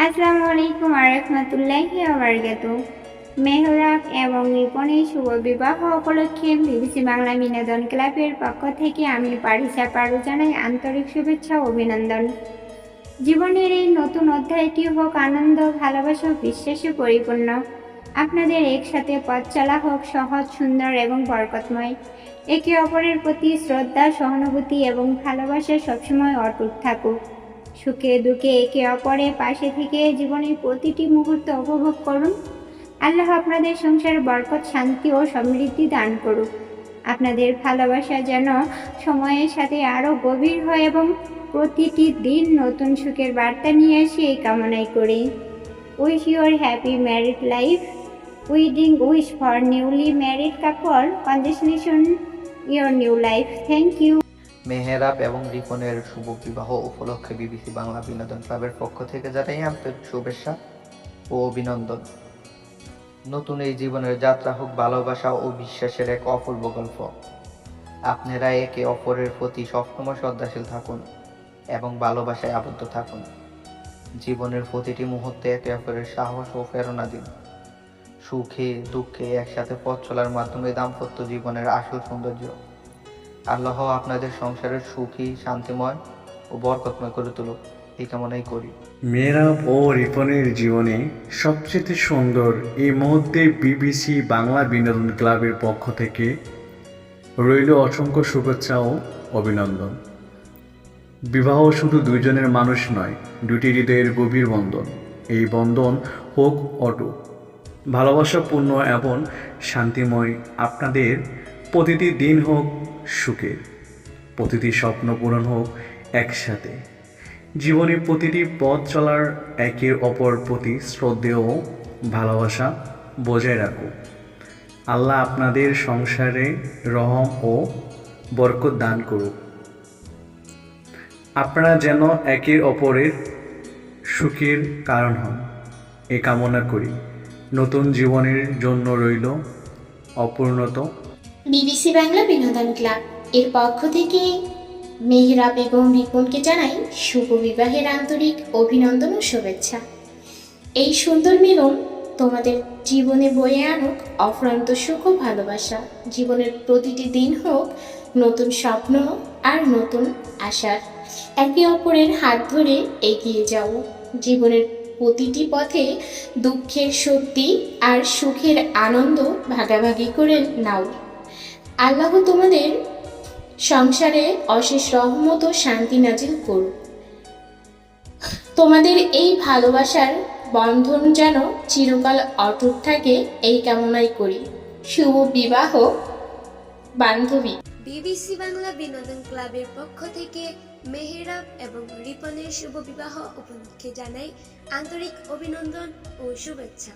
আসসালামু আলাইকুম ওয়া রাহমাতুল্লাহি ওয়া বারাকাতুহু। মেহরাব এবং রিপনের শুভ বিবাহ উপলক্ষে বিবিসি বাংলা বিনোদন ক্লাবের পক্ষ থেকে আমি পারিসা পারু জানাই আন্তরিক শুভেচ্ছা ও অভিনন্দন। জীবনের এই নতুন অধ্যায়টি হোক আনন্দ, ভালোবাসা ও বিশ্বাসে পরিপূর্ণ। আপনাদের একসাথে পথ চলা হোক সহজ, সুন্দর এবং বরকতময়। একে অপরের প্রতি শ্রদ্ধা, সহানুভূতি এবং ভালোবাসা সবসময় অটুট থাকুক। সুখে দুঃখে একে অপরের পাশে থেকে জীবনের প্রতিটি মুহূর্ত উপভোগ করুন। আল্লাহ আপনাদের সংসারে বরকত, শান্তি ও সমৃদ্ধি দান করুক। আপনাদের ভালোবাসা যেন সময়ের সাথে আরও গভীর হয় এবং প্রতিটি দিন নতুন সুখের বার্তা নিয়ে আসে, এই কামনাই করি। Wish your happy married life. Wedding wish for newly married couple. Congratulation your new life. Thank you. Mehrab এবং রিপনের শুভ বিবাহ উপলক্ষে বিবিসি বাংলা বিনোদন ক্লাবের পক্ষ থেকে জানাই আন্তরিক শুভেচ্ছা ও অভিনন্দন। নতুন এই জীবনের যাত্রা হোক ভালোবাসা ও বিশ্বাসের এক অপূর্ব গল্প। আপনারা একে অপরের প্রতি সবসময় শ্রদ্ধাশীল থাকুন এবং ভালোবাসায় আবদ্ধ থাকুন। জীবনের প্রতিটি মুহূর্তে একে অপরের সাহস ও প্রেরণা দিন। সুখে দুঃখে একসাথে পথ চলার মাধ্যমে দাম্পত্য জীবনের আসল সৌন্দর্য। আল্লাহ আপনাদের সংসারের সুখী, শান্তিময় ও বরকতময় করে তুলুক, এই কামনাই করি। মেহরাব ও রিপনের জীবনে সবচেয়ে সুন্দর এই মুহূর্তে বিবিসি বাংলা বিনোদন ক্লাবের পক্ষ থেকে রইল অসংখ্য শুভেচ্ছা ও অভিনন্দন। বিবাহ শুধু দুইজনের মানুষ নয়, দুটি হৃদয়ের গভীর বন্ধন। এই বন্ধন হোক অটুট, ভালোবাসাপূর্ণ এবং শান্তিময়। আপনাদের প্রতিটি দিন হোক সুখের, প্রতিটি স্বপ্ন পূরণ হোক একসাথে। জীবনে প্রতিটি পথ চলার একে অপর প্রতি শ্রদ্ধেয় ও ভালোবাসা বজায় রাখুক। আল্লাহ আপনাদের সংসারে রহম ও বরকত দান করুক। আপনারা যেন একে অপরের সুখের কারণ হন, এ কামনা করি। নতুন জীবনের জন্য রইল অপূর্ণত। বিবিসি বাংলা বিনোদন ক্লাব এর পক্ষ থেকে মেহরাব এবং রিপনকে জানাই শুভ বিবাহের আন্তরিক অভিনন্দন ও শুভেচ্ছা। এই সুন্দর মিলন তোমাদের জীবনে বয়ে আনুক অফুরন্ত সুখ ও ভালোবাসা। জীবনের প্রতিটি দিন হোক নতুন স্বপ্ন আর নতুন আশার। একে অপরের হাত ধরে এগিয়ে যাও। জীবনের প্রতিটি পথে দুঃখের শক্তি আর সুখের আনন্দ ভাগাভাগি করে নাও। আল্লাহ তোমাদের সংসারে অশেষ রহমত ও শান্তি নাজিল করুক। তোমাদের এই ভালোবাসার বন্ধন যেন চিরকাল অটুট থাকে, এই কামনাই করি। শুভ বিবাহ বান্ধবী। বিবিসি বাংলা বিনোদন ক্লাবের পক্ষ থেকে মেহরাব এবং রিপনের শুভ বিবাহ উপলক্ষে জানাই আন্তরিক অভিনন্দন ও শুভেচ্ছা।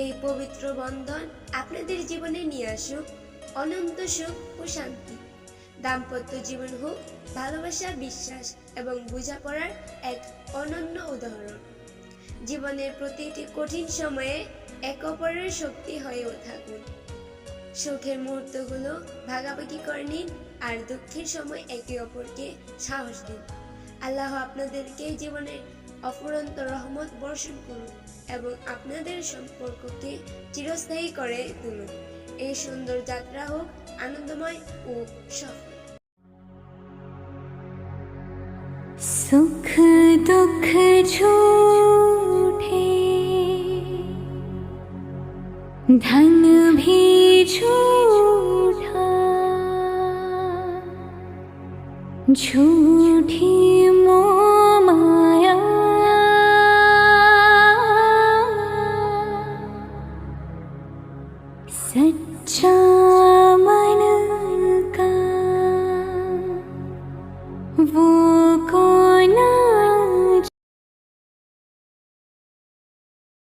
এই পবিত্র বন্ধন আপনাদের জীবনে নিয়ে আসুক অনন্ত সুখ ও শান্তি। দাম্পত্য জীবন হোক ভালোবাসা, বিশ্বাস এবং বোঝাপড়ার এক অনন্য উদাহরণ। জীবনের প্রতিটি কঠিন সময়ে এক অপরের শক্তি হয়েও থাকুন। সুখের মুহূর্তগুলো ভাগাভাগি করে নিন আর দুঃখের সময় একে অপরকে সাহস দিন। আল্লাহ আপনাদেরকে জীবনের অফুরন্ত রহমত বর্ষণ করুন এবং আপনাদের সম্পর্ককে চিরস্থায়ী করে তুলুন। এই সুন্দর যাত্রা হোক আনন্দময় ও সফল। सुख दुख झूठे, धन भी झूठा, झूठी मोह माया, सच्चा मन का वो